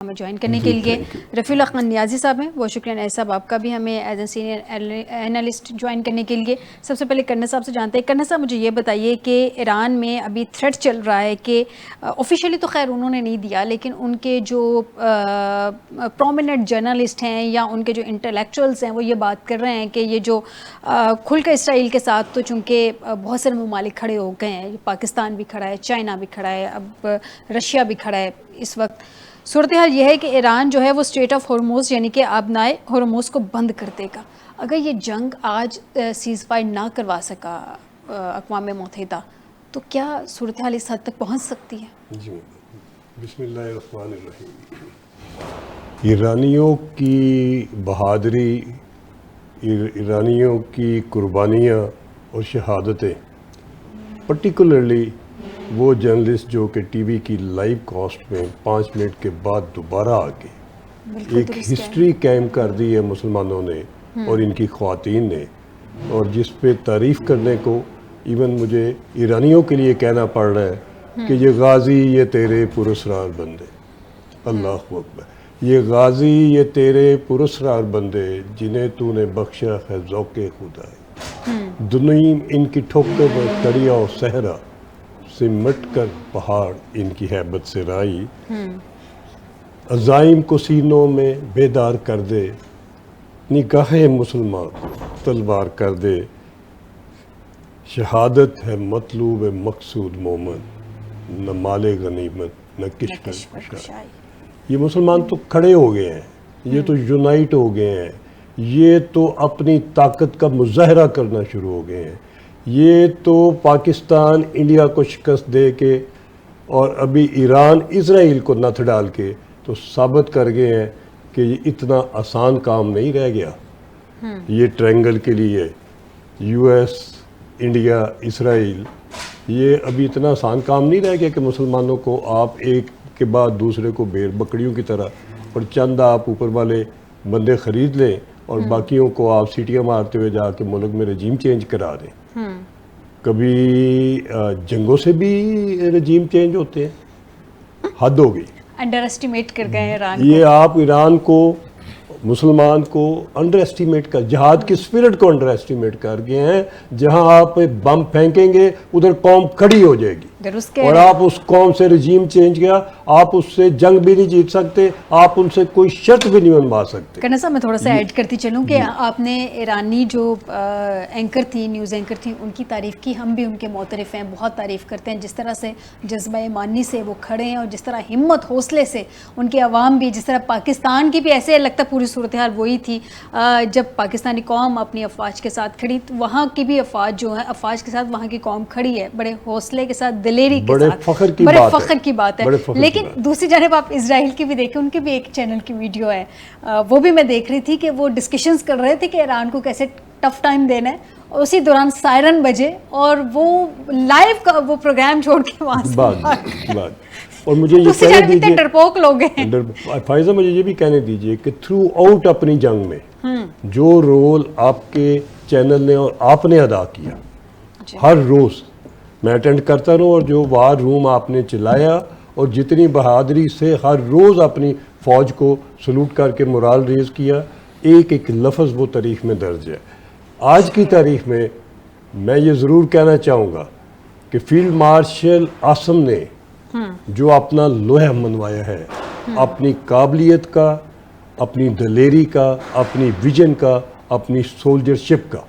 ہمیں جوائن کرنے کے لیے رفیع اللہ خان نیازی صاحب ہیں، بہت شکریہ نیازی صاحب آپ کا بھی ہمیں as a senior analyst join کرنے کے لیے۔ سب سے پہلے کرنا صاحب سے جانتے ہیں، کرنا صاحب مجھے یہ بتائیے کہ ایران میں ابھی تھریٹ چل رہا ہے کہ آفیشیلی تو خیر انہوں نے نہیں دیا، لیکن ان کے جو پرومیننٹ جرنلسٹ ہیں یا ان کے جو انٹلیکچوئلس ہیں وہ یہ بات کر رہے ہیں کہ یہ جو کھل کر اسرائیل کے ساتھ تو چونکہ بہت سارے ممالک کھڑے ہو گئے ہیں، پاکستان بھی کھڑا ہے، چائنا بھی کھڑا ہے، اب رشیا بھی کھڑا ہے، اس وقت صورتحال یہ ہے کہ ایران جو ہے وہ اسٹریٹ آف ہرموز یعنی کہ آبنائے ہرموز کو بند کر دے گا۔ اگر یہ جنگ آج سیز فائر نہ کروا سکا اقوام متحدہ تو کیا صورتحال اس حد تک پہنچ سکتی ہے؟ جی بسم اللہ الرحمن الرحیم۔ ایرانیوں کی بہادری، ایرانیوں کی قربانیاں اور شہادتیں، پرٹیکولرلی وہ جرنلسٹ جو کہ ٹی وی کی لائیو کاسٹ میں 5 منٹ کے بعد دوبارہ آ کے ایک ہسٹری قائم کر دی ہے مسلمانوں نے اور ان کی خواتین نے، اور جس پہ تعریف کرنے کو ایون مجھے ایرانیوں کے لیے کہنا پڑ رہا ہے کہ یہ غازی یہ تیرے پراسرار بندے، اللہ اکبر، یہ غازی یہ تیرے پراسرار بندے جنہیں تو نے بخشا ہے ذوق خدا، دنیا ان کی ٹھوکر میں دریا و صحرا سمٹ کر پہاڑ ان کی ہیبت سے رائی، عزائم کو سینوں میں بیدار کر دے، نگاہ مسلمان کو تلوار کر دے، شہادت ہے مطلوب مقصود مومن، نہ مال غنیمت نہ کشمش کشائی۔ یہ مسلمان تو کھڑے ہو گئے ہیں، یہ تو یونائٹ ہو گئے ہیں، یہ تو اپنی طاقت کا مظاہرہ کرنا شروع ہو گئے ہیں، یہ تو پاکستان انڈیا کو شکست دے کے اور ابھی ایران اسرائیل کو نتھ ڈال کے تو ثابت کر گئے ہیں کہ یہ اتنا آسان کام نہیں رہ گیا۔ یہ ٹرینگل کے لیے یو ایس انڈیا اسرائیل، یہ ابھی اتنا آسان کام نہیں رہ گیا کہ مسلمانوں کو آپ ایک کے بعد دوسرے کو بھیڑ بکریوں کی طرح اور چند آپ اوپر والے بندے خرید لیں اور باقیوں کو آپ سیٹیاں مارتے ہوئے جا کے ملک میں رجیم چینج کرا دیں۔ کبھی جنگوں سے بھی رجیم چینج ہوتے ہیں، حد ہو گئی۔ انڈر اسٹیمیٹ کر گئے ایران یہ آپ ایران کو، مسلمان کو انڈر اسٹیمیٹ کر، جہاد کی اسپرٹ کو انڈر اسٹیمیٹ کر گئے ہیں۔ جہاں آپ بم پھینکیں گے ادھر قوم کھڑی ہو جائے گی، اور آپ اس قوم سے رجیم چینج کیا، آپ اس سے جنگ بھی نہیں جیت سکتے، آپ ان سے کوئی شرط بھی نہیں منوا سکتے۔ کرنا صاحب میں تھوڑا سا ایڈ کرتی چلوں کہ آپ نے ایرانی جو اینکر تھی، نیوز اینکر تھی، ان کی تعریف کی، ہم بھی ان کے معترف ہیں، بہت تعریف کرتے ہیں، جس طرح سے جذبہ ایمانی سے وہ کھڑے ہیں اور جس طرح ہمت حوصلے سے ان کے عوام بھی، جس طرح پاکستان کی بھی ایسے لگتا پوری صورتحال وہی تھی جب پاکستانی قوم اپنی افواج کے ساتھ کھڑی، وہاں کی بھی افواج جو ہے، افواج کے ساتھ وہاں کی قوم کھڑی ہے، بڑے حوصلے کے ساتھ، دلیری کے ساتھ، بڑے فخر کی بات ہے۔ لیکن دوسری جانب آپ اسرائیل کی بھی دیکھیں، ان کی بھی ایک چینل کی ویڈیو ہے، وہ بھی میں دیکھ رہی تھی کہ وہ ڈسکشنز کر رہے تھے کہ ایران کو کیسے ٹف ٹائم دینا ہے، اور اسی دوران سائرن بجے اور وہ لائیو کا وہ پروگرام چھوڑ کے وہاں سے اور مجھے یہ کہنے دیجیے، ڈرپوک لوگ ہیں فائزہ، مجھے یہ بھی کہنے دیجیے کہ تھرو آؤٹ اپنی جنگ میں جو رول آپ کے چینل نے اور آپ نے ادا کیا، ہر روز میں اٹینڈ کرتا رہوں، اور جو وار روم آپ نے چلایا اور جتنی بہادری سے ہر روز اپنی فوج کو سلوٹ کر کے مورال ریز کیا، ایک ایک لفظ وہ تاریخ میں درج ہے۔ آج کی تاریخ میں یہ ضرور کہنا چاہوں گا کہ فیلڈ مارشل عاصم نے جو اپنا لوہا منوایا ہے، اپنی قابلیت کا، اپنی دلیری کا، اپنی ویژن کا، اپنی سولجرشپ کا،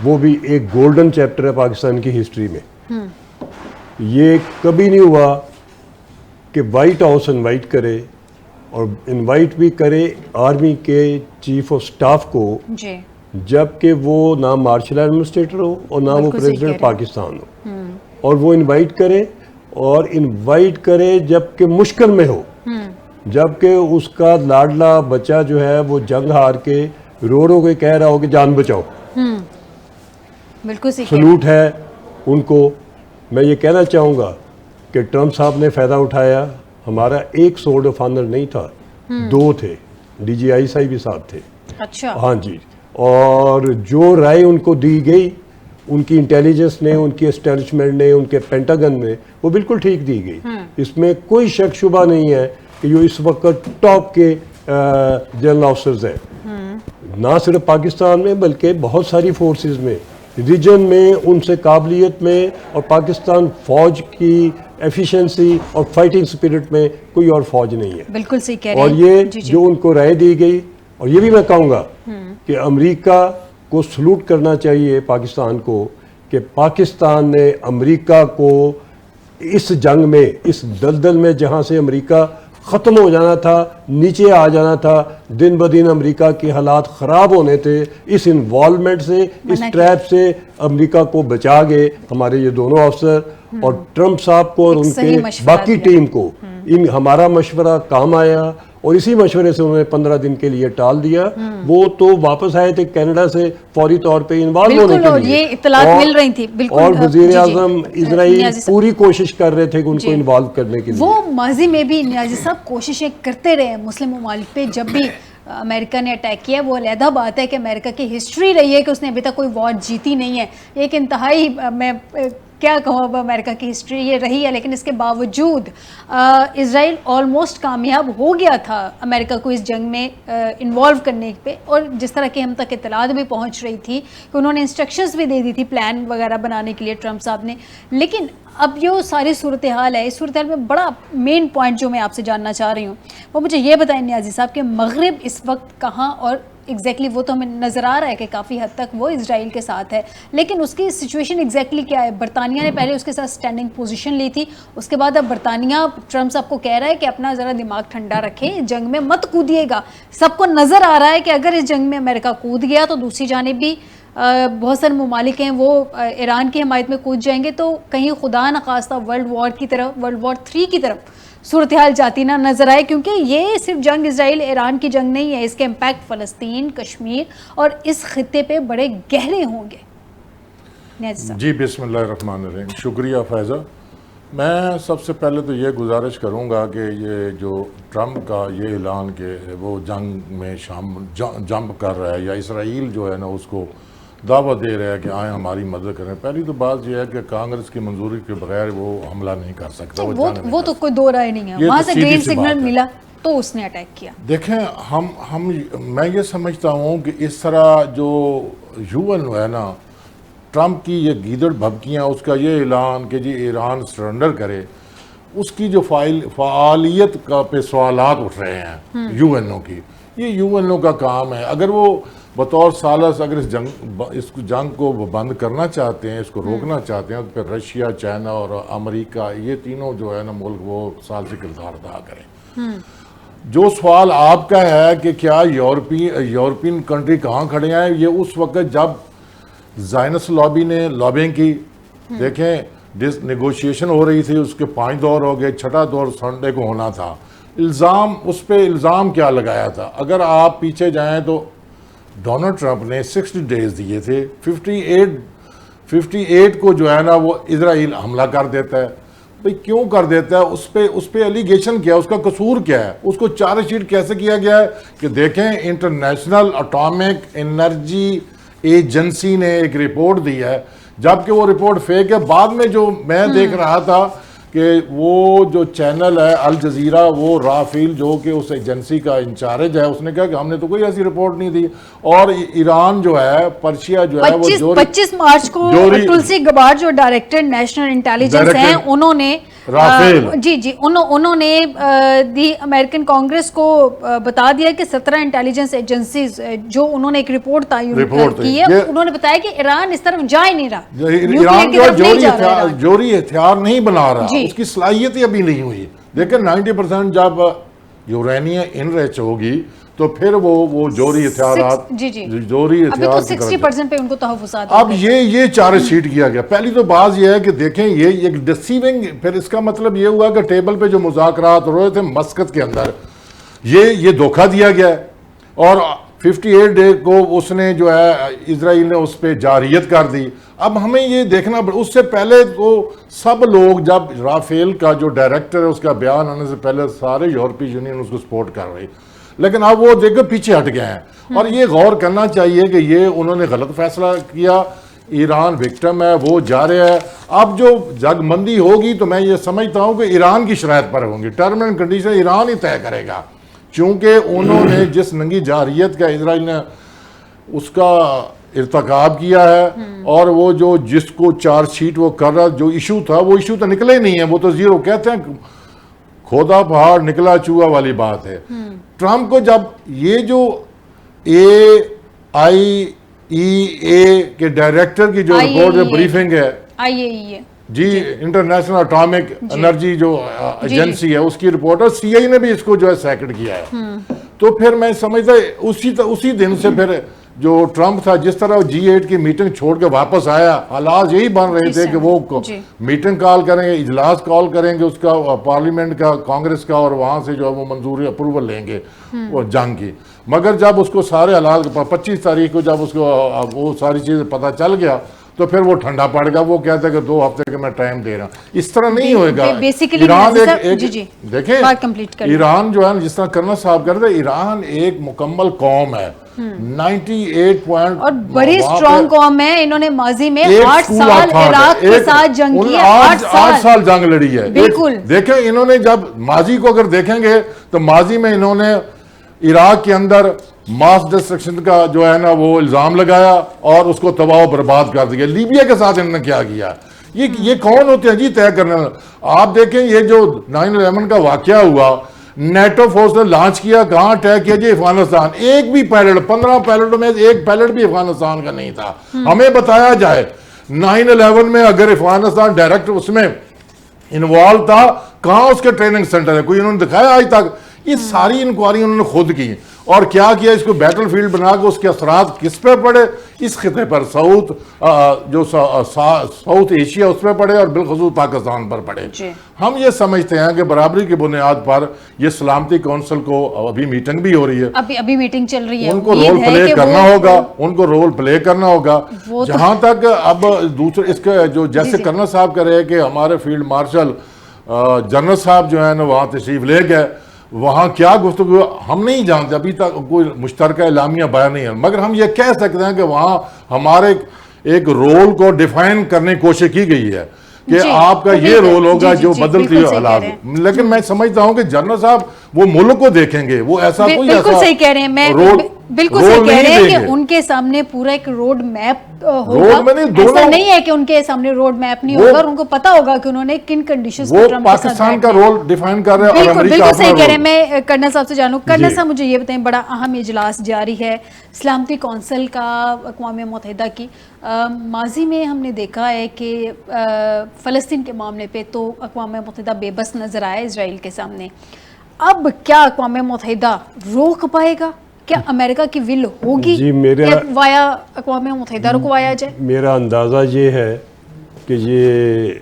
وہ بھی ایک گولڈن چیپٹر ہے پاکستان کی ہسٹری میں۔ یہ کبھی نہیں ہوا کہ وائٹ ہاؤس انوائٹ کرے، اور انوائٹ بھی کرے آرمی کے چیف آف سٹاف کو، جبکہ وہ نہ مارشل ایڈمنسٹریٹر ہو اور نہ وہ پریزیڈنٹ پاکستان ہو، اور وہ انوائٹ کرے جبکہ مشکل میں ہو، جبکہ اس کا لاڈلا بچہ جو ہے وہ جنگ ہار کے رو رو کے کہہ رہا ہو کہ جان بچاؤ۔ بالکل سلوٹ ہے ان کو۔ میں یہ کہنا چاہوں گا کہ ٹرمپ صاحب نے فائدہ اٹھایا، ہمارا ایک سورڈ آف آنر نہیں تھا، 2 تھے، ڈی جی آئی صاحب بھی صاحب تھے۔ اچھا، ہاں جی، اور جو رائے ان کو دی گئی ان کی انٹیلیجنس نے، ان کی اسٹیبلشمنٹ نے، ان کے پینٹاگن نے، وہ بالکل ٹھیک دی گئی۔ اس میں کوئی شک شبہ نہیں ہے کہ جو اس وقت ٹاپ کے جنرل آفسرز ہیں نہ صرف پاکستان میں بلکہ بہت ساری فورسز میں ریجن میں ان سے قابلیت میں اور پاکستان فوج کی ایفیشنسی اور فائٹنگ سپرٹ میں کوئی اور فوج نہیں ہے. بالکل صحیح کہہ رہے ہیں. اور یہ جو ان کو رائے دی گئی, اور یہ بھی میں کہوں گا کہ امریکہ کو سلوٹ کرنا چاہیے پاکستان کو کہ پاکستان نے امریکہ کو اس جنگ میں, اس دلدل میں جہاں سے امریکہ ختم ہو جانا تھا, نیچے آ جانا تھا, دن بدن امریکہ کے حالات خراب ہونے تھے, اس انوالومنٹ سے, اس ٹریپ سے امریکہ کو بچا گئے ہمارے یہ دونوں افسر اور ٹرمپ صاحب کو اور ان کے باقی ٹیم کو. ہمارا مشورہ کام آیا اور اسی مشورے سے انہوں نے 15 دن کے لیے ٹال دیا. وہ تو واپس آئے تھے کینیڈا سے فوری طور پہ انوالو ہونے کے لیے, یہ اطلاعات مل رہی تھی. اور وزیر اعظم اسرائیل پوری کوشش کر رہے تھے کہ ان کو انوالو کرنے کے لیے. وہ ماضی میں بھی نیازی صاحب کوششیں کرتے رہے مسلم ممالک پہ. جب بھی امریکہ نے اٹیک کیا, وہ علیحدہ بات ہے کہ امریکہ کی ہسٹری رہی ہے کہ اس نے ابھی تک کوئی وار جیتی نہیں ہے. ایک انتہائی, میں کیا کہوں اب, امریکہ کی ہسٹری یہ رہی ہے, لیکن اس کے باوجود اسرائیل آلموسٹ کامیاب ہو گیا تھا امریکہ کو اس جنگ میں انوالو کرنے پہ. اور جس طرح کہ ہم تک اطلاعات بھی پہنچ رہی تھی کہ انہوں نے انسٹرکشنز بھی دے دی تھی پلان وغیرہ بنانے کے لیے ٹرمپ صاحب نے. لیکن اب جو ساری صورتحال ہے, اس صورتحال میں بڑا مین پوائنٹ جو میں آپ سے جاننا چاہ رہی ہوں وہ مجھے یہ بتائیں نیازی صاحب کہ مغرب اس وقت کہاں, اور ایگزیکٹلی وہ تو ہمیں نظر آ رہا ہے کہ کافی حد تک وہ اسرائیل کے ساتھ ہے, لیکن اس کی سچویشن ایگزیکٹلی کیا ہے؟ برطانیہ نے پہلے اس کے ساتھ اسٹینڈنگ پوزیشن لی تھی, اس کے بعد اب برطانیہ ٹرمپ صاحب کو کہہ رہا ہے کہ اپنا ذرا دماغ ٹھنڈا رکھیں, جنگ میں مت کودیے گا. سب کو نظر آ رہا ہے کہ اگر اس جنگ میں امریکہ کود گیا تو دوسری جانب بھی بہت سارے ممالک ہیں وہ ایران کی حمایت میں کود جائیں گے, تو کہیں خدا نخواستہ ورلڈ وار کی طرف, ورلڈ وار 3 کی طرف صورتحال جاتی نہ نظر آئے. کیونکہ یہ صرف جنگ اسرائیل ایران کی جنگ نہیں ہے, اس کے امپیکٹ فلسطین, کشمیر اور اس خطے پہ بڑے گہرے ہوں گے. جی بسم اللہ الرحمن الرحیم. شکریہ فیضہ. میں سب سے پہلے تو یہ گزارش کروں گا کہ یہ جو ٹرمپ کا یہ اعلان کہ وہ جنگ میں جمپ کر رہا ہے, یا اسرائیل جو ہے نا اس کو دعوت دے رہا ہے کہ آئیں ہماری مدد کریں. پہلی تو بات یہ ہے کہ کانگریس کی منظوری کے بغیر وہ حملہ نہیں کر سکتا. وہ تو کوئی دو رائے نہیں ہے, وہاں سے گرین سگنل ملا تو اس نے اٹیک کیا. دیکھیں میں یہ سمجھتا ہوں کہ اس طرح جو یو این ہے نا, ٹرمپ کی یہ گیدڑ بھبکیاں, اس کا یہ اعلان کہ جی ایران سرنڈر کرے, اس کی جو فعالیت کا پہ سوالات اٹھ رہے ہیں یو این او کی. یہ یو این او کا کام ہے. اگر وہ بطور ثالث اگر اس جنگ کو بند کرنا چاہتے ہیں, اس کو روکنا چاہتے ہیں, تو پھر رشیا, چائنا اور امریکہ یہ تینوں جو ہے نا ملک وہ ثالثی کردار ادا کریں. جو سوال آپ کا ہے کہ کیا یورپین کنٹری کہاں کھڑے ہیں, یہ اس وقت جب زائنس لابی نے لابنگ کی, دیکھیں نیگوشیشن ہو رہی تھی, اس کے 5 دور ہو گئے, 6واں دور سنڈے کو ہونا تھا. اس پہ الزام کیا لگایا تھا؟ اگر آپ پیچھے جائیں تو ڈونلڈ ٹرمپ نے 60 ڈیز دیے تھے. 58 کو جو ہے نا وہ اسرائیل حملہ کر دیتا ہے. بھئی کیوں کر دیتا ہے؟ اس پہ الیگیشن کیا ہے, اس کا قصور کیا ہے, اس کو چارج شیٹ کیسے کیا گیا ہے کہ دیکھیں انٹرنیشنل اٹامک انرجی ایجنسی نے ایک رپورٹ دی ہے, جبکہ وہ رپورٹ فیک ہے. بعد میں جو میں دیکھ رہا تھا کہ وہ جو چینل ہے الجزیرہ, وہ رافیل جو کہ اس ایجنسی کا انچارج ہے, اس نے کہا کہ ہم نے تو کوئی ایسی رپورٹ نہیں دی. اور ایران جو ہے, پرشیا جو ہے, وہ 25 مارچ کو تلسی گبارڈ جو ڈائریکٹر نیشنل انٹیلیجنس ہیں, انہوں نے انہوں نے دی امریکن کانگریس کو بتا دیا کہ 17 انٹیلیجنس ایجنسیز جو انہوں نے ایک رپورٹ کی ہے, انہوں نے بتایا کہ ایران اس طرف جا ہی نہیں رہا, ایران جو جوہری ہتھیار نہیں بنا رہا, اس کی صلاحیت ہی ابھی نہیں ہوئی. دیکھیں 90% جب یورینیم انریچ ہوگی تو پھر وہ جوہری ہتھیارات جوہری ہتھیار 60% پہ ان کو تحفظات. اب یہ چارج شیٹ کیا گیا. پہلی تو بات یہ ہے کہ دیکھیں یہ ایک ڈسیونگ, پھر اس کا مطلب یہ ہوا کہ ٹیبل پہ جو مذاکرات ہو رہے تھے مسقط کے اندر, یہ دھوکہ دیا گیا ہے. اور 58 ڈے کو اس نے جو ہے اسرائیل نے اس پہ جارحیت کر دی. اب ہمیں یہ دیکھنا اس سے پہلے تو سب لوگ, جب رافیل کا جو ڈائریکٹر ہے اس کا بیان آنے سے پہلے سارے یورپی یونین اس کو سپورٹ کر رہی, لیکن اب وہ دیکھ پیچھے ہٹ گئے ہیں. اور یہ غور کرنا چاہیے کہ یہ انہوں نے غلط فیصلہ کیا. ایران وکٹم ہے, وہ جا رہا ہے. اب جو جگ بندی ہوگی تو میں یہ سمجھتا ہوں کہ ایران کی شرائط پر ہوں گی, ٹرم اینڈ کنڈیشن ایران ہی طے کرے گا, چونکہ انہوں نے جس ننگی جارحیت کا اسرائیل نے اس کا ارتکاب کیا ہے, اور وہ جو جس کو چارج شیٹ وہ کر رہا, جو ایشو تھا وہ ایشو تو نکلے نہیں ہیں, وہ تو زیرو. کہتے ہیں کھودا پہاڑ نکلا چوہا والی بات ہے. ٹرمپ کو جب یہ جو IAEA کے ڈائریکٹر کی جو رپورٹ بریفنگ ہے, IAEA جی انٹرنیشنل اٹامک انرجی جو ایجنسی ہے, اس کی رپورٹ ہے, CIA نے بھی اس کو جو ہے سیکنڈ کیا ہے. تو پھر میں سمجھتا اسی دن سے پھر جو ٹرمپ تھا, جس طرح G8 کی میٹنگ چھوڑ کے واپس آیا, حالات یہی بن رہے تھے کہ وہ میٹنگ کال کریں گے, اجلاس کال کریں گے اس کا پارلیمنٹ کا, کانگریس کا, اور وہاں سے جو ہے وہ منظوری اپروول لیں گے وہ جنگ کی. مگر جب اس کو سارے حالات 25 تاریخ کو جب اس کو وہ ساری چیزیں پتہ چل گیا تو پھر وہ ٹھنڈا پڑ گیا. وہ کہتا ہے کہ 2 ہفتے کا میں ٹائم دے رہا ہوں. اس طرح نہیں ہوئے گا. ایران دیکھیں, ایران جو ہے جس طرح کرنا صاحب کرتے, ایران ایک مکمل قوم ہے, 98 اور بڑی سٹرونگ قوم ہے. انہوں نے ماضی میں 8 سال عراق کے ساتھ جنگ کی, 8 سال جنگ لڑی ہے. بالکل دیکھیں انہوں نے جب ماضی کو اگر دیکھیں گے تو ماضی میں انہوں نے عراق کے اندر ماس ڈسٹرکشن کا جو ہے نا وہ الزام لگایا اور اس کو تباہ و برباد کر دیا. لیبیا کے ساتھ انہوں نے کیا کیا, یہ کون ہوتے ہیں جی طے کرنے والا. آپ دیکھیں یہ جو 9/11 کا واقعہ ہوا, نیٹو فورس نے لانچ کیا, کہاں اٹیک کیا جی, افغانستان. ایک بھی پائلٹ, 15 پائلٹوں میں ایک پائلٹ بھی افغانستان کا نہیں تھا. ہمیں بتایا جائے 9/11 میں اگر افغانستان ڈائریکٹ اس میں انوالو تھا, کہاں اس کے ٹریننگ سینٹر ہے, کوئی انہوں نے دکھایا آج تک؟ یہ ساری انکوائری انہوں نے خود کی, اور کیا کیا, اس کو بیٹل فیلڈ بنا کے اس کے اثرات کس پہ پڑے, اس خطے پر ساؤتھ ایشیا اس پہ پڑے, اور بالخصوص پاکستان پر پڑے. ہم یہ سمجھتے ہیں کہ برابری کی بنیاد پر یہ سلامتی کونسل کو ابھی میٹنگ بھی ہو رہی ہے, ابھی میٹنگ چل رہی ہے, ان کو رول پلے کرنا ہوگا, ان کو رول پلے کرنا ہوگا. جہاں تک اب دوسرے اس کے جو جیسے کرنا صاحب کر رہے ہیں کہ ہمارے فیلڈ مارشل جنرل صاحب جو ہے نا وہاں تشریف لے گئے, وہاں کیا گفتگو ہم نہیں جانتے, ابھی تک کوئی مشترکہ اعلامیہ بیان نہیں ہے. مگر ہم یہ کہہ سکتے ہیں کہ وہاں ہمارے ایک رول کو ڈیفائن کرنے کی کوشش کی گئی ہے کہ آپ کا یہ رول ہوگا جو بدلتی ہوئی حالات. لیکن میں سمجھتا ہوں کہ جنرل صاحب وہ ملک کو دیکھیں گے, وہ ایسا کوئی بالکل صحیح کہہ رہے ہیں, میں بالکل صحیح کہہ رہے ہیں کہ ان کے سامنے پورا ایک روڈ میپ ہوگا. ایسا نہیں ہے کہ ان کے سامنے روڈ میپ نہیں ہوگا, اور ان کو پتا ہوگا کہ انہوں نے کن کنڈیشنز وہ پاکستان کا رول ڈیفائن کر رہے ہیں. بالکل صحیح کہہ رہے ہیں. میں کرنل صاحب سے جانوں, کرنل صاحب مجھے یہ بتائیں, بڑا اہم اجلاس جاری ہے سلامتی کونسل کا اقوام متحدہ کی. ماضی میں ہم نے دیکھا ہے کہ فلسطین کے معاملے پہ تو اقوام متحدہ بے بس نظر آیا اسرائیل کے سامنے. اب کیا اقوام متحدہ روک پائے گا؟ کیا امریکہ کی ول ہوگی کہ وایا اقوام متحدہ رکوایا جائے؟ میرا اندازہ یہ ہے کہ یہ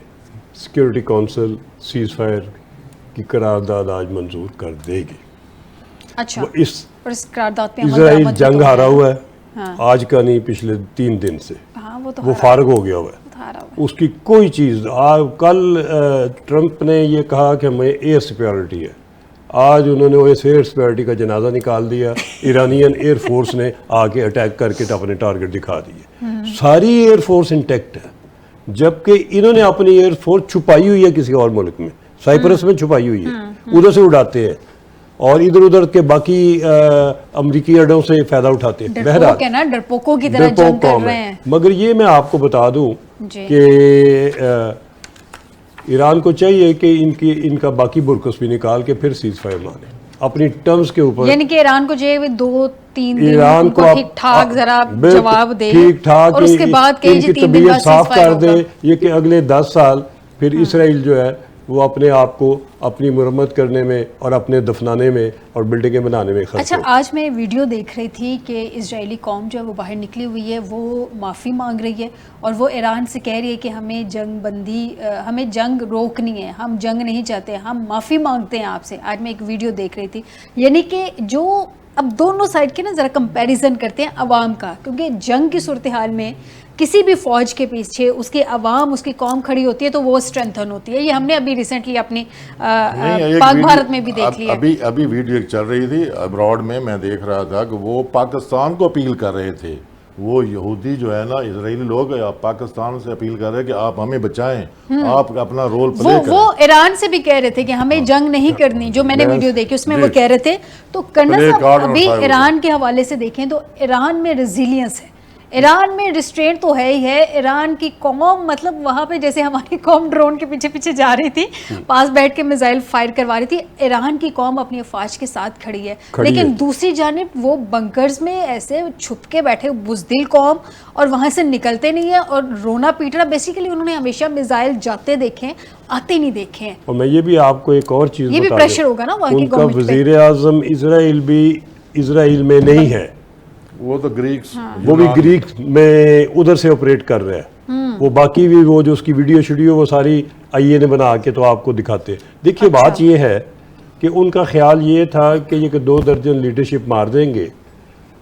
سیکیورٹی کونسل سیز فائر کی قرارداد آج منظور کر دے گی. اچھا, اور اس قرارداد پہ اسرائیل جنگ ہارا ہوا ہے, آج کا نہیں پچھلے 3 دن سے وہ فارغ ہو گیا ہوا ہے. اس کی کوئی چیز, کل ٹرمپ نے یہ کہا کہ ہمیں ایئر سیکیورٹی ہے, آج انہوں نے اس ایئر سیکیورٹی کا جنازہ نکال دیا. ایرانین ایئر فورس نے آ کے اٹیک کر کے اپنے ٹارگٹ دکھا دیے. ساری ایئر فورس انٹیکٹ ہے, جبکہ انہوں نے اپنی ایئر فورس چھپائی ہوئی ہے کسی اور ملک میں, سائپرس میں چھپائی ہوئی ہے, ادھر سے اڑاتے ہیں اور ادھر ادھر کے باقی امریکی اڈوں سے فائدہ اٹھاتے ہیں. بہرحال ڈرپوکوں کی طرح جنگ کر رہے ہیں. مگر یہ میں آپ کو بتا دوں کہ ایران کو چاہیے کہ ان کا باقی برکس بھی نکال کے پھر سیز فائر مانے اپنی ٹرمز کے اوپر. یعنی کہ ایران کو جو 2-3 دن کو ٹھیک ٹھاک ذرا جواب دے, ٹھیک ٹھاک, اور اس کے بعد کہ 3 دن بعد صاف کر دے, یہ کہ اگلے 10 سال پھر اسرائیل جو ہے وہ اپنے آپ کو اپنی مرمت کرنے میں اور اپنے دفنانے میں اور بلڈنگیں بنانے میں خرچ. اچھا, آج میں ویڈیو دیکھ رہی تھی کہ اسرائیلی قوم جو ہے وہ باہر نکلی ہوئی ہے, وہ معافی مانگ رہی ہے اور وہ ایران سے کہہ رہی ہے کہ ہمیں جنگ بندی, ہمیں جنگ روکنی ہے, ہم جنگ نہیں چاہتے, ہم معافی مانگتے ہیں آپ سے. آج میں ایک ویڈیو دیکھ رہی تھی. یعنی کہ جو اب دونوں سائڈ کے نا ذرا کمپیریزن کرتے ہیں عوام کا, کیونکہ جنگ کی صورتحال میں کسی بھی فوج کے پیچھے اس کے عوام, اس کی قوم کھڑی ہوتی ہے تو وہ اسٹرینتھن ہوتی ہے. یہ ہم نے ابھی ریسنٹلی اپنی پاک بھارت میں بھی دیکھ لیا. ابھی ویڈیو ایک چل رہی تھی ابراڈ میں, میں دیکھ رہا تھا کہ وہ پاکستان کو اپیل کر رہے تھے وہ یہودی جو ہے نا اسرائیلی لوگ آپ پاکستان سے اپیل کر رہے ہیں کہ آپ ہمیں بچائیں، آپ اپنا رول پلے کریں. وہ ایران سے بھی کہہ رہے تھے کہ ہمیں جنگ نہیں کرنی، جو میں نے ویڈیو دیکھی اس میں وہ کہہ رہے تھے. تو کرنا صاحب ابھی ایران کے حوالے سے دیکھیں تو ایران میں ریزیلینس ہے، ایران میں ریسٹرینٹ تو ہے ہی ہے. ایران کی قوم مطلب وہاں پہ جیسے ہماری قوم ڈرون کے پیچھے پیچھے جا رہی تھی، پاس بیٹھ کے میزائل فائر کروا رہی تھی، ایران کی قوم اپنی افواج کے ساتھ کھڑی ہے. لیکن دوسری جانب وہ بنکرز میں ایسے چھپ کے بیٹھے بزدل قوم، اور وہاں سے نکلتے نہیں ہیں اور رونا پیٹنا. بیسیکلی انہوں نے ہمیشہ میزائل جاتے دیکھے ہیں، آتے نہیں دیکھے ہیں. اور میں یہ بھی آپ کو ایک اور چیز یہ بھی پریشر ہوگا نا وہاں کی ان کا گورنمنٹ پہ. وزیر اعظم اسرائیل بھی اسرائیل میں نہیں ہے، وہ تو گریکس، وہ بھی گریک میں ادھر سے آپریٹ کر رہا ہے. وہ باقی بھی وہ جو اس کی ویڈیو وہ ساری آئی اے نے بنا کے تو آپ کو دکھاتے. دیکھیے بات یہ ہے کہ ان کا خیال یہ تھا کہ یہ 2 درجن لیڈرشپ مار دیں گے،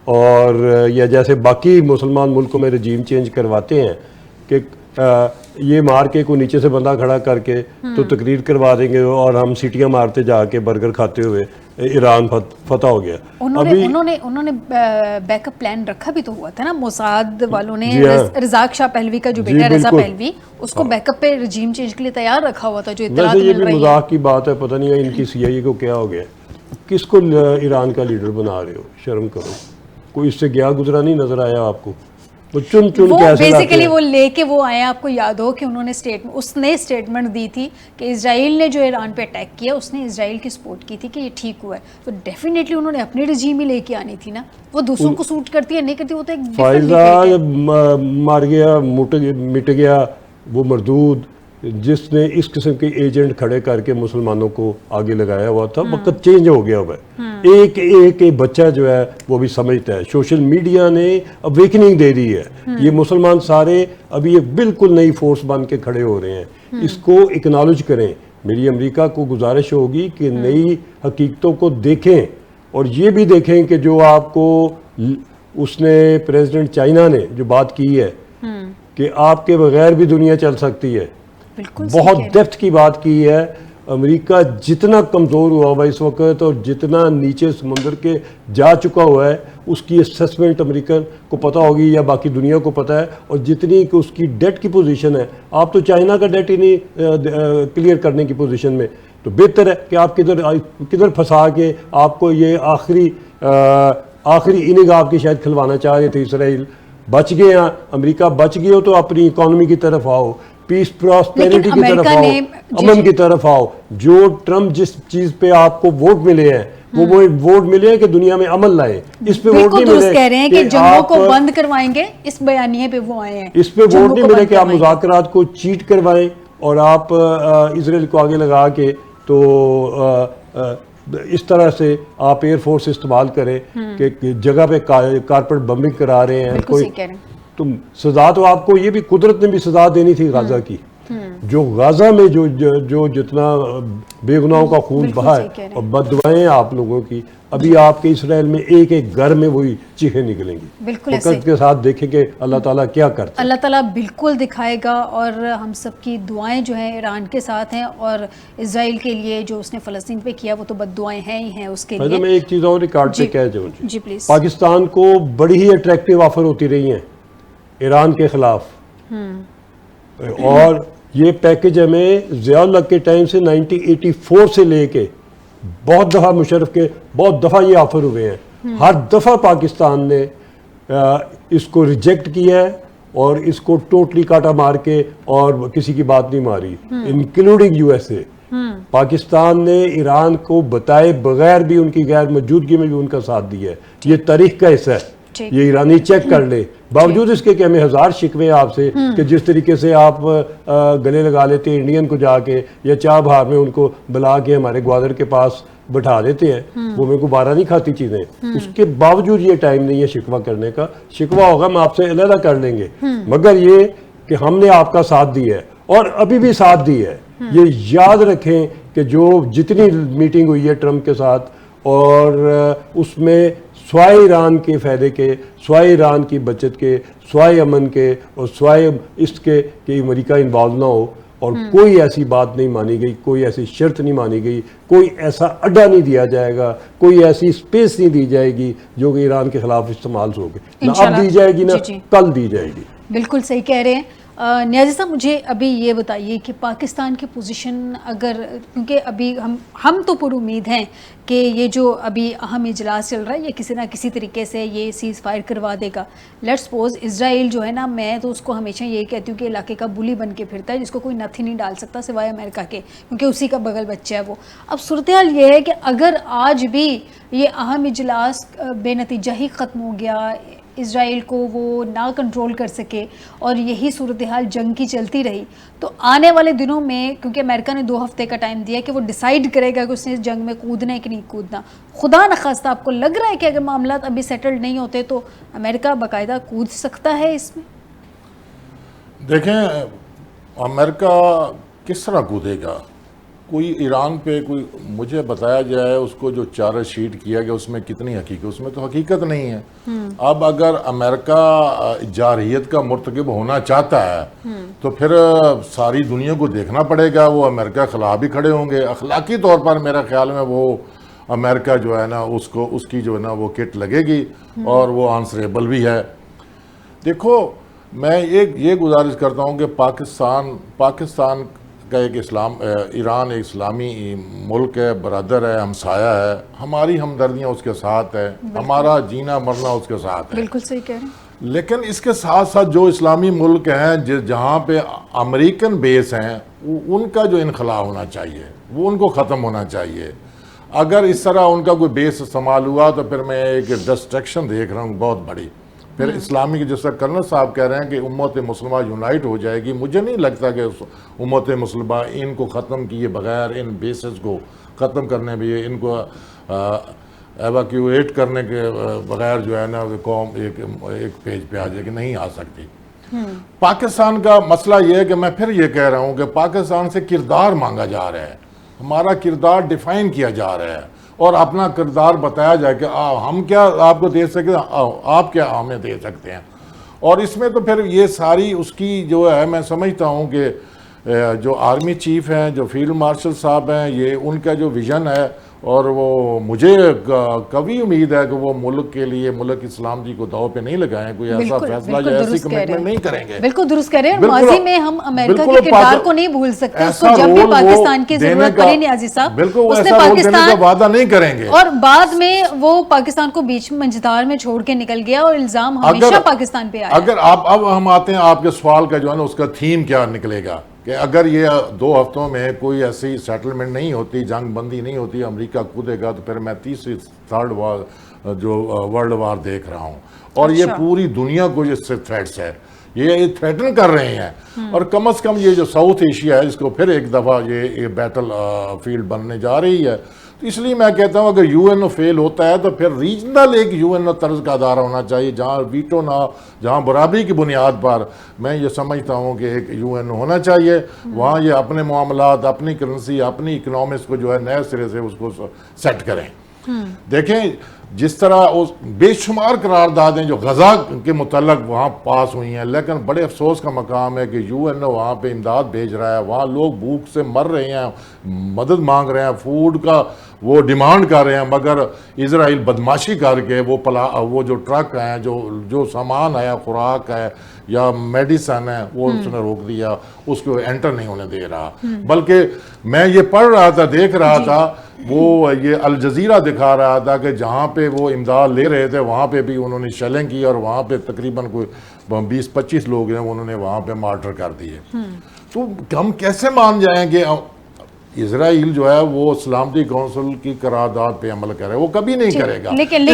اور یا جیسے باقی مسلمان ملکوں میں رجیم چینج کرواتے ہیں کہ یہ مار کے کوئی نیچے سے بندہ کھڑا کر کے تو تقریر کروا دیں گے اور ہم سیٹیاں مارتے جا کے برگر کھاتے ہوئے ایران فتح ہو گیا. انہوں نے بیک اپ پلان رکھا بھی تو ہوا تھا نا، موساد والوں نے رزاق شاہ پہلوی کا جو بیٹا ہے رضا پہلوی، اس کو بیک اپ پہ رجیم چینج کے لیے تیار رکھا ہوا تھا. جو اطلاعات مل رہی ہیں، یہ بھی مذاق کی بات ہے، پتہ نہیں ان کی سی آئی اے کو کیا ہو گیا. کس کو ایران کا لیڈر بنا رہے ہو؟ شرم کرو. کوئی اس سے گیا گزرا نہیں نظر آیا آپ کو؟ وہ چن بیسیکلی وہ لے کے وہ آئے. آپ کو یاد ہو کہ انہوں نے اس نے اسٹیٹمنٹ دی تھی کہ اسرائیل نے جو ایران پہ اٹیک کیا اس نے اسرائیل کی سپورٹ کی تھی کہ یہ ٹھیک ہوا ہے. تو ڈیفینیٹلی انہوں نے اپنی رجیم ہی لے کے آنی تھی نا. وہ دوسروں کو سوٹ کرتی ہے نہیں کرتی، وہ تو ایک فائزہ مار گیا، مٹ گیا وہ مردود جس نے اس قسم کے ایجنٹ کھڑے کر کے مسلمانوں کو آگے لگایا ہوا تھا. وقت چینج ہو گیا ہوا ہے. ایک بچہ جو ہے وہ بھی سمجھتا ہے. سوشل میڈیا نے اویکننگ دے دی ہے. یہ مسلمان سارے ابھی ایک بالکل نئی فورس بن کے کھڑے ہو رہے ہیں. اس کو اکنالج کریں. میری امریکہ کو گزارش ہوگی کہ نئی حقیقتوں کو دیکھیں، اور یہ بھی دیکھیں کہ جو آپ کو اس نے پریزیڈنٹ چائنا نے جو بات کی ہے کہ آپ کے بغیر بھی دنیا چل سکتی ہے، بہت ڈیپتھ کی بات کی ہے. امریکہ جتنا کمزور ہوا ہوا اس وقت اور جتنا نیچے سمندر کے جا چکا ہوا ہے، اس کی اسیسمنٹ امریکن کو پتہ ہوگی یا باقی دنیا کو پتہ ہے. اور جتنی کہ اس کی ڈیٹ کی پوزیشن ہے، آپ تو چائنا کا ڈیٹ ہی نہیں کلیئر کرنے کی پوزیشن میں، تو بہتر ہے کہ آپ کدھر پھنسا کے آپ کو یہ آخری اننگ آپ کی شاید کھلوانا چاہ رہے تھے. اسرائیل بچ گئے ہیں، امریکہ بچ گئے ہو تو اپنی اکانومی کی طرف آؤ، پیس پراسپیرٹی کی طرف آؤ، امن کی طرف آؤ. جو ٹرمپ جس چیز پہ آپ کو ووٹ ملے ہیں وہ ووٹ ملے ہیں کہ دنیا میں امن لائے. اس پہ ووٹ نہیں ملے کہہ رہے ہیں کہ جنگوں کو بند کروائیں گے، اس بیانیے پہ وہ آئے ہیں. اس پہ ووٹ نہیں ملے کہ آپ مذاکرات کو چیٹ کروائیں اور آپ اسرائیل کو آگے لگا کے تو اس طرح سے آپ ایئر فورس استعمال کریں کہ جگہ پہ کارپٹ بمبنگ کرا رہے ہیں. کوئی تم سزا تو آپ کو یہ بھی قدرت نے بھی سزا دینی تھی غزہ کی. جو غزہ میں جو جتنا بے گناہوں کا خون بہا ہے اور بد دعائیں آپ لوگوں کی، ابھی آپ کے اسرائیل میں ایک گھر میں وہی چیخیں نکلیں گی. بالکل وقت کے ساتھ دیکھیں کہ اللہ تعالیٰ کیا کرتا ہے. اللہ تعالیٰ بالکل دکھائے گا، اور ہم سب کی دعائیں جو ہیں ایران کے ساتھ ہیں، اور اسرائیل کے لیے جو اس نے فلسطین پہ کیا وہ تو بد دعائیں ہیں ہی ہیں اس کے لیے. میں ایک چیز اور ریکارڈ پہ کہہ جاؤں جی پلیز. پاکستان کو بڑی ہی اٹریکٹیو آفر ہوتی رہی ہیں ایران کے خلاف، اور یہ پیکج ہمیں ضیاء الحق کے ٹائم سے 1984 سے لے کے بہت دفعہ مشرف کے بہت دفعہ یہ آفر ہوئے ہیں. ہر دفعہ پاکستان نے اس کو ریجیکٹ کیا ہے اور اس کو ٹوٹلی کاٹا مار کے اور کسی کی بات نہیں ماری، including U S A. Pakistan نے ایران کو بتائے بغیر بھی ان کی غیر موجودگی میں بھی ان کا ساتھ دیا ہے. یہ تاریخ کا حصہ ہے، یہ ایرانی چیک کر لے. باوجود اس کے کہ ہمیں ہزار شکوے آپ سے کہ جس طریقے سے آپ گلے لگا لیتے ہیں انڈین کو جا کے، یا چاہ بہار میں ان کو بلا کے ہمارے گوادر کے پاس بٹھا دیتے ہیں، وہ میرے کو بارہ نہیں کھاتی چیزیں. اس کے باوجود یہ ٹائم نہیں ہے شکوہ کرنے کا. شکوہ ہوگا ہم آپ سے علیحدہ کر لیں گے، مگر یہ کہ ہم نے آپ کا ساتھ دیا ہے اور ابھی بھی ساتھ دیا ہے. یہ یاد رکھیں کہ جو جتنی میٹنگ ہوئی ہے ٹرمپ کے ساتھ، اور اس میں سوائے ایران کے فائدے کے، سوائے ایران کی بچت کے، سوائے امن کے، اور سوائے اس کے کہ امریکہ انوالو نہ ہو، اور کوئی ایسی بات نہیں مانی گئی, کوئی ایسی شرط نہیں مانی گئی, کوئی ایسا اڈا نہیں دیا جائے گا, کوئی ایسی اسپیس نہیں دی جائے گی جو کہ ایران کے خلاف استعمال ہوگی. نہ اب دی جائے گی, نہ کل دی جائے گی. بالکل صحیح کہہ رہے ہیں. نیازی صاحب مجھے ابھی یہ بتائیے کہ پاکستان کی پوزیشن اگر, کیونکہ ابھی ہم تو پر امید ہیں کہ یہ جو ابھی اہم اجلاس چل رہا ہے یہ کسی نہ کسی طریقے سے یہ سیز فائر کروا دے گا. لیٹس سپوز اسرائیل جو ہے نا, میں تو اس کو ہمیشہ یہی کہتی ہوں کہ علاقے کا بلی بن کے پھرتا ہے جس کو کوئی نتھ ہی نہیں ڈال سکتا سوائے امریکہ کے, کیونکہ اسی کا بغل بچہ ہے وہ. اب صورتحال یہ ہے کہ اگر آج بھی یہ اہم اجلاس بے نتیجہ ہی ختم ہو گیا, اسرائیل کو وہ نہ کنٹرول کر سکے اور یہی صورتحال جنگ کی چلتی رہی, تو آنے والے دنوں میں, کیونکہ امریکہ نے 2 ہفتے کا ٹائم دیا کہ وہ ڈیسائیڈ کرے گا کہ اس نے اس جنگ میں کودنا ہے کہ نہیں کودنا, خدا نخواستہ آپ کو لگ رہا ہے کہ اگر معاملات ابھی سیٹلڈ نہیں ہوتے تو امریکہ باقاعدہ کود سکتا ہے اس میں؟ دیکھیں امریکہ کس طرح کودے گا, کوئی ایران پہ کوئی مجھے بتایا جائے اس کو جو چارج شیٹ کیا گیا اس میں کتنی حقیقت, اس میں تو حقیقت نہیں ہے. اب اگر امریکہ جارحیت کا مرتکب ہونا چاہتا ہے تو پھر ساری دنیا کو دیکھنا پڑے گا, وہ امریکہ کے خلاف بھی کھڑے ہوں گے. اخلاقی طور پر میرا خیال میں وہ امریکہ جو ہے نا اس کی جو ہے نا وہ کٹ لگے گی اور وہ آنسریبل بھی ہے. دیکھو میں یہ گزارش کرتا ہوں کہ پاکستان کا ایک ایران ایک اسلامی ملک ہے, برادر ہے, ہمسایہ ہے, ہماری ہمدردیاں اس کے ساتھ ہے, ہمارا جینا مرنا اس کے ساتھ ہے. بالکل صحیح کہہ رہے ہیں. لیکن اس کے ساتھ ساتھ جو اسلامی ملک ہیں جہاں پہ امریکن بیس ہیں ان کا جو انخلا ہونا چاہیے, وہ ان کو ختم ہونا چاہیے. اگر اس طرح ان کا کوئی بیس استعمال ہوا تو پھر میں ایک ڈسٹرکشن دیکھ رہا ہوں بہت بڑی. پھر اسلامی کی جس طرح کرنل صاحب کہہ رہے ہیں کہ امت مسلمہ یونائٹ ہو جائے گی, مجھے نہیں لگتا کہ امت مسلمہ ان کو ختم کیے بغیر, ان بیسز کو ختم کرنے بھی, ان کو ایویکیویٹ کرنے کے بغیر جو ہے نا قوم ایک پیج پہ آ جائے کہ نہیں آ سکتی. پاکستان کا مسئلہ یہ ہے کہ میں پھر یہ کہہ رہا ہوں کہ پاکستان سے کردار مانگا جا رہا ہے, ہمارا کردار ڈیفائن کیا جا رہا ہے اور اپنا کردار بتایا جائے کہ ہم کیا آپ کو دے سکتے ہیں, آپ کیا ہمیں دے سکتے ہیں. اور اس میں تو پھر یہ ساری اس کی جو ہے میں سمجھتا ہوں کہ جو آرمی چیف ہیں, جو فیلڈ مارشل صاحب ہیں, یہ ان کا جو ویژن ہے اور وہ مجھے کبھی امید ہے کہ وہ ملک کے لیے, ملک اسلام جی کو داؤ پہ نہیں لگائیں, کوئی ایسا فیصلہ یا ایسی کمٹمنٹ نہیں کریں گے. بالکل درست کہہ رہے ہیں. ماضی میں ہم امریکہ کے کردار کو نہیں بھول سکتے, اس کو جب بھی پاکستان کی ضرورت پڑی نیازی صاحب اس نے پاکستان کا وعدہ نہیں کریں گے, اور بعد میں وہ پاکستان کو بیچ میں منجدار میں چھوڑ کے نکل گیا اور الزام ہمیشہ پاکستان پہ آیا. اگر اب ہم آتے ہیں آپ کے سوال کا جو ہے نا اس کا تھیم کیا نکلے گا کہ اگر یہ 2 ہفتوں میں کوئی ایسی سیٹلمنٹ نہیں ہوتی, جنگ بندی نہیں ہوتی, امریکہ کودے گا, تو پھر میں تیسری 3rd وار جو ورلڈ وار دیکھ رہا ہوں. اور یہ پوری دنیا کو اس سے تھریٹس ہے, یہ تھریٹن کر رہے ہیں. اور کم از کم یہ جو ساؤتھ ایشیا ہے اس کو پھر ایک دفعہ یہ بیٹل فیلڈ بننے جا رہی ہے. تو اس لیے میں کہتا ہوں اگر یو این او فیل ہوتا ہے تو پھر ریجنل ایک یو این او طرز کا ادارہ ہونا چاہیے جہاں ویٹو نہ, جہاں برابری کی بنیاد پر میں یہ سمجھتا ہوں کہ ایک یو این او ہونا چاہیے. وہاں یہ اپنے معاملات, اپنی کرنسی, اپنی اکنامکس کو جو ہے نئے سرے سے اس کو سیٹ کریں. دیکھیں جس طرح بے شمار قراردادیں جو غزہ کے متعلق وہاں پاس ہوئی ہیں, لیکن بڑے افسوس کا مقام ہے کہ یو این او وہاں پہ امداد بھیج رہا ہے, وہاں لوگ بھوک سے مر رہے ہیں, مدد مانگ رہے ہیں, فوڈ کا وہ ڈیمانڈ کر رہے ہیں, مگر اسرائیل بدماشی کر کے وہ جو ٹرک ہیں, جو سامان ہے, خوراک ہے یا میڈیسن ہے, وہ اس نے روک دیا, اس کو انٹر نہیں ہونے دے رہا. بلکہ میں یہ پڑھ رہا تھا, دیکھ رہا تھا, وہ یہ الجزیرہ دکھا رہا تھا کہ جہاں پہ وہ امداد لے رہے تھے وہاں پہ بھی انہوں نے شیلنگ کی اور وہاں پہ تقریباً کوئی 20-25 لوگ ہیں انہوں نے وہاں پہ مارٹر کر دیے. تو ہم کیسے مان جائیں کہ اسرائیل جو ہے وہ سلامتی کونسل کی قرارداد پہ عمل کرے, وہ کبھی نہیں کرے گا. لیکن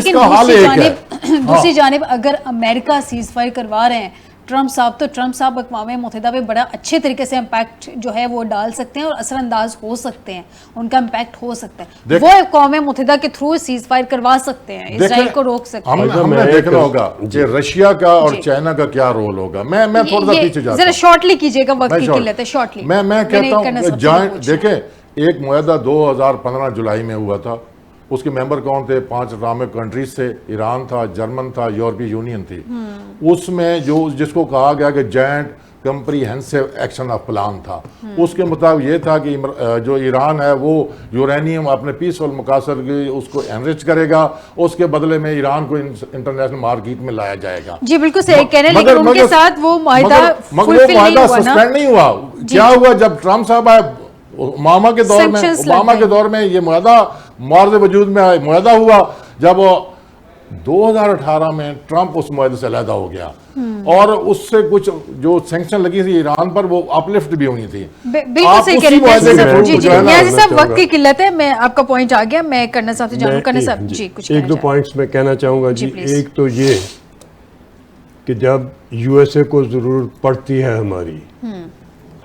دوسری جانب اگر امریکہ سیز فائر کروا رہے ہیں ٹرمپ صاحب, تو ٹرمپ صاحب اقوام متحدہ پہ بڑا اچھے طریقے سے امپیکٹ جو ہے وہ ڈال سکتے ہیں اور اثر انداز ہو سکتے ہیں, ان کا امپیکٹ ہو سکتا ہے. وہ اقوام متحدہ کے تھرو سیز فائر کروا سکتے ہیں, اسرائیل کو روک سکتے ہیں. ہم نے دیکھنا ہوگا کہ رشیا کا اور چائنا کا کیا رول ہوگا. میں تھوڑا سا پیچھے جاتا ہوں, ذرا شارٹلی کیجئے گا, وقت کی قلت ہے, شارٹلی. میں کہتا ہوں دیکھیں ایک معاہدہ 2015 جولائی میں ہوا تھا, اس کے ممبر کون تھے؟ 5 اٹامک کنٹریز تھے, ایران تھا, جرمن تھا, یورپی یونین تھی. اس میں جس کو کہا گیا کہ joint comprehensive action of plan تھا. اس کے مطابق یہ تھا کہ جو ایران ہے وہ یورینیم اپنے پیسفل مقاصد کے اس کو انرچ کرے گا, اس کے بدلے میں ایران کو انٹرنیشنل مارکیٹ میں لایا جائے گا. جی بالکل صحیح کہہ رہے ہیں, لیکن ان کے ساتھ وہ معاہدہ مگر وہ معاہدہ سسپینڈ نہیں ہوا. کیا ہوا جب ٹرمپ صاحب آئے اوباما کے دور میں یہ معاہدہ معارض وجود میں معاہدہ ہوا. جب 2018 میں ٹرمپ اس معاہدے سے علیحدہ ہو گیا اور اس سے کچھ جو سینکشن لگی تھی ایران پر وہ اپلفٹ بھی ہونی تھی. بالکل صحیح کہہ رہے ہیں. جی نیازی صاحب وقت کی قلت ہے, میں آپ کا پوائنٹ آ گیا, میں کرنا صاحب سے جانوں. کرنا صاحب جی کچھ ایک دو پوائنٹس میں کہنا چاہوں گا. جی ایک تو یہ کہ جب یو ایس اے کو ضرورت پڑتی ہے ہماری,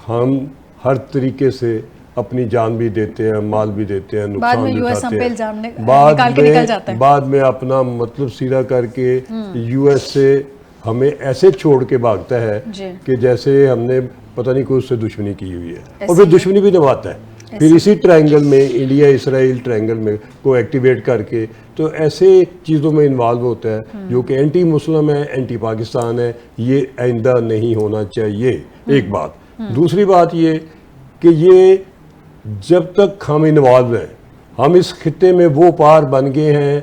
ہم ہر طریقے سے اپنی جان بھی دیتے ہیں, مال بھی دیتے ہیں, نقصان بھی اٹھاتے ہیں, بعد میں اپنا مطلب سیدھا کر کے یو ایس اے ہمیں ایسے چھوڑ کے بھاگتا ہے کہ جیسے ہم نے پتہ نہیں کوئی اس سے دشمنی کی ہوئی ہے, اور پھر دشمنی بھی نبھاتا ہے. پھر اسی ٹرائنگل میں انڈیا اسرائیل ٹرائنگل میں کو ایکٹیویٹ کر کے تو ایسے چیزوں میں انوالو ہوتا ہے جو کہ اینٹی مسلم ہے, اینٹی پاکستان ہے. یہ آئندہ نہیں ہونا چاہیے, ایک بات. دوسری بات یہ کہ یہ جب تک ہم انوالو ہیں, ہم اس خطے میں وہ پار بن گئے ہیں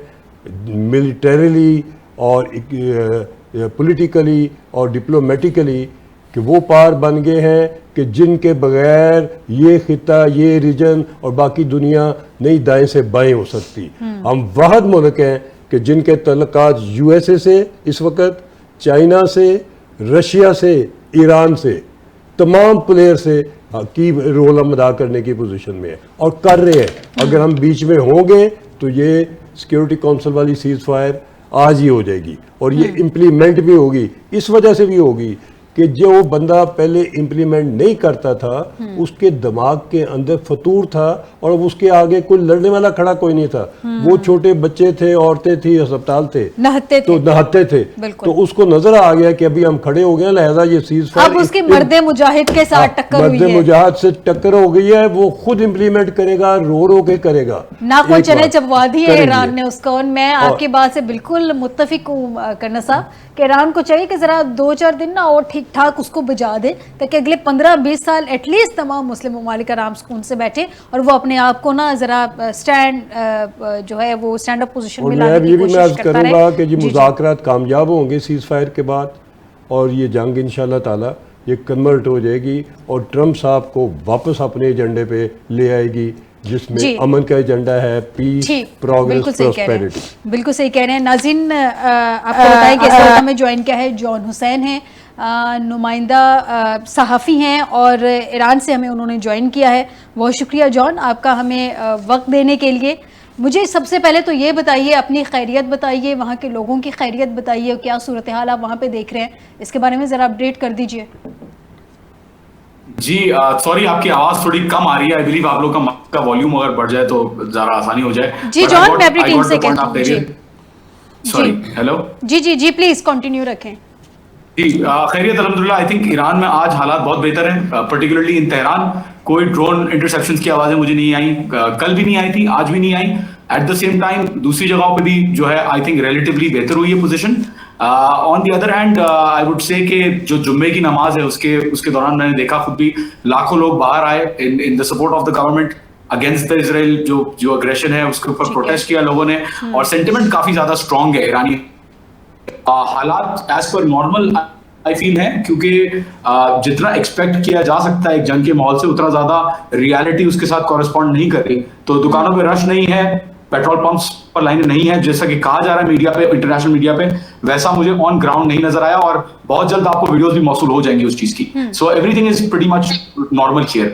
ملیٹریلی اور پولیٹیکلی اور ڈپلومیٹیکلی, کہ وہ پار بن گئے ہیں کہ جن کے بغیر یہ خطہ, یہ ریجن اور باقی دنیا نہیں دائیں سے بائیں ہو سکتی. ہم واحد ملک ہیں کہ جن کے تعلقات یو ایس اے سے اس وقت, چائنا سے, رشیا سے, ایران سے, تمام پلیئر سے کی رول ہم ادا کرنے کی پوزیشن میں ہے اور کر رہے ہیں. اگر ہم بیچ میں ہوں گے تو یہ سیکیورٹی کونسل والی سیز فائر آج ہی ہو جائے گی, اور یہ امپلیمنٹ بھی ہوگی. اس وجہ سے بھی ہوگی کہ جو بندہ پہلے امپلیمنٹ نہیں کرتا تھا اس کے دماغ کے اندر فطور تھا اور اس کے آگے کوئی لڑنے والا کھڑا کوئی نہیں تھا. وہ چھوٹے بچے تھے, عورتیں تھی, ہسپتال تھے, نہتے تھے, تو اس کو نظر آ گیا کہ ابھی ہم کھڑے ہو گئے, لہذا یہ سیز فائر اب اس کی مرد مجاہد کے ساتھ ٹکر ہوئی ہے, مرد مجاہد سے ٹکر ہو گئی ہے. وہ خود امپلیمنٹ کرے گا, رو کے کرے گا, نہ کوئی چنے چبوا دی ہے ایران نے اس کو. اور میں آپ کی بات سے بالکل متفق ہوں کرنا صاحب کہ ایران کو چاہیے کہ ذرا 2-4 دن نا اور ٹھیک ٹھاک اس کو بجا دے, تاکہ اگلے 15-20 سال ایٹ لیسٹ تمام مسلم ممالک آرام سکون سے بیٹھے اور وہ اپنے آپ کو نا ذرا اسٹینڈ جو ہے وہ اسٹینڈ اپ پوزیشن میں لانے کی کوشش کرتا رہے. میں یہ بھی کروں گا کہ یہ مذاکرات کامیاب ہوں گے سیز فائر کے بعد, اور یہ جنگ انشاءاللہ تعالی یہ کنورٹ ہو جائے گی اور ٹرمپ صاحب کو واپس اپنے ایجنڈے پہ لے آئے گی جس میں امن کا ایجنڈا ہے, پیس, پروگریس, پراسپیرٹی. بالکل صحیح کہہ رہے ہیں. ناظرین آپ کو بتائیں کہ اس وقت ہمیں جوائن کیا ہے جان حسین ہیں, نمائندہ صحافی ہیں اور ایران سے ہمیں انہوں نے جوائن کیا ہے. بہت شکریہ جان آپ کا ہمیں وقت دینے کے لیے. مجھے سب سے پہلے تو یہ بتائیے, اپنی خیریت بتائیے, وہاں کے لوگوں کی خیریت بتائیے, کیا صورتحال آپ وہاں پہ دیکھ رہے ہیں, اس کے بارے میں ذرا اپڈیٹ کر دیجئے. جی سوری آپ کی آواز تھوڑی کم آ رہی ہے, آئی بلیو آپ لوگ کا والیوم اگر بڑھ جائے تو ذرا آسانی ہو جائے. جی جان میں اپنی ٹیم سے کہتا ہوں. Sorry, hello. جی پلیز کنٹینیو رکھیں. جی خیریت الحمدللہ. آئی تھنک ایران میں آج حالات بہت بہتر ہیں, پرٹیکولرلی ان تہران. کوئی ڈرون انٹرسیپشنز کی آوازیں مجھے نہیں آئیں, کل بھی نہیں آئی تھی, آج بھی نہیں آئیں. ایٹ دا سیم ٹائم دوسری جگہوں پہ بھی جو ہے آئی تھنک ریلیٹیولی بہتر ہوئی ہے position. On the other hand I would say کہ جو جمعے کی نماز ہے اس کے دوران میں نے دیکھا خود بھی لاکھوں لوگ باہر آئے in the support of the government against the Israel. جو اگریشن ہے اس کے اوپر پروٹیسٹ کیا لوگوں نے, اور سینٹیمنٹ کافی زیادہ اسٹرانگ ہے ایرانی. حالات ایز پر نارمل آئی فیل ہے, کیونکہ جتنا ایکسپیکٹ کیا جا سکتا ہے ایک جنگ کے ماحول سے اتنا زیادہ ریالٹی اس کے ساتھ کورسپونڈ نہیں کر رہی. تو دکانوں پہ رش نہیں ہے, پیٹرول پمپس پر لائنیں نہیں ہے جیسا کہ کہا جا رہا ہے میڈیا پہ, انٹرنیشنل میڈیا پہ, ویسا مجھے آن گراؤنڈ نہیں نظر آیا, اور بہت جلد آپ کو ویڈیوز بھی موصول ہو جائیں گی اس چیز کی. So everything is pretty much normal here.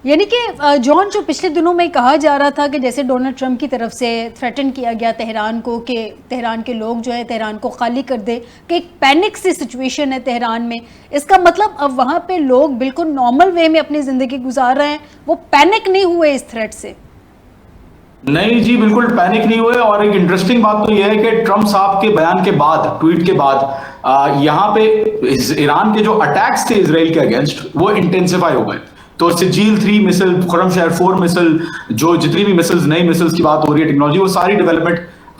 یعنی کہ جان جو پچھلے دنوں میں کہا جا رہا تھا کہ جیسے ڈونلڈ ٹرمپ کی طرف سے تھریٹن کیا گیا تہران کو کہ تہران کے لوگ جو ہے تہران کو خالی کر دے, کہ ایک پینک سی سچویشن ہے تہران میں, اس کا مطلب اب وہاں پہ لوگ بالکل نارمل وے میں اپنی زندگی گزار رہے ہیں, وہ پینک نہیں ہوئے اس تھریٹ سے؟ نہیں جی بالکل پینک نہیں ہوئے. اور ایک انٹرسٹنگ بات تو یہ ہے کہ ٹرمپ صاحب کے بیان کے بعد, ٹویٹ کے بعد, یہاں پہ ایران کے جو اٹیکس تھے اسرائیل کے اگینسٹ وہ انٹینسیفائی ہو گئے. تو سجیل 3 مسل, خرم شہر 4 مسل, جو جتنی بھی مسلز نئی مسلز کی بات ہو رہی ہے ٹیکنالوجی, وہ ساری ڈیولپمنٹ